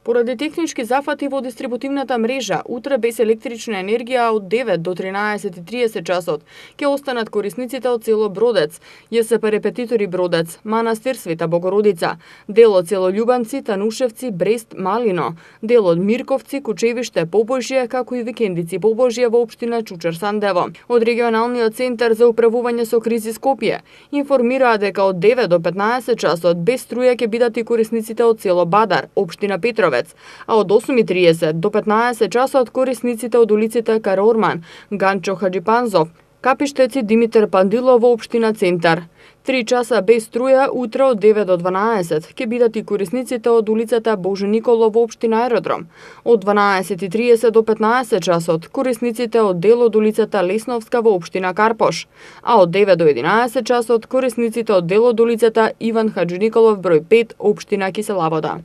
Поради технички зафати во дистрибутивната мрежа, утре без електрична енергија од 9 до 13:30 часот ќе останат корисниците од село Бродец, ЈСП Репетитори Бродец, Манастир Света Богородица, дел од село Љубанци, Танушевци, Брест, Малино, дел од Мирковци, Кучевиште, Побожје, како и Викендици Побожје во општина Чучер Сандево. Од регионалниот центар за управување со кризи Скопје информираат дека од 9 до 15 часот без струја ќе бидат и корисниците од село Бадар, општина Петровец, а од 8:30 до 15 часот корисниците од улиците Караорман, Ганчо Хаджипанзов, Капиштеци Димитар Пандило во општина Центар. 3 часа без струја утре од 9 до 12 ќе бидат и корисниците од улицата Боже Николо во општина Аеродром. Од 12:30 до 15 часот корисниците од дел од улицата Лесновска во општина Карпош, а од 9 до 11 часот корисниците од дел од улицата Иван Хаджи Николов број 5 општина Киселавода.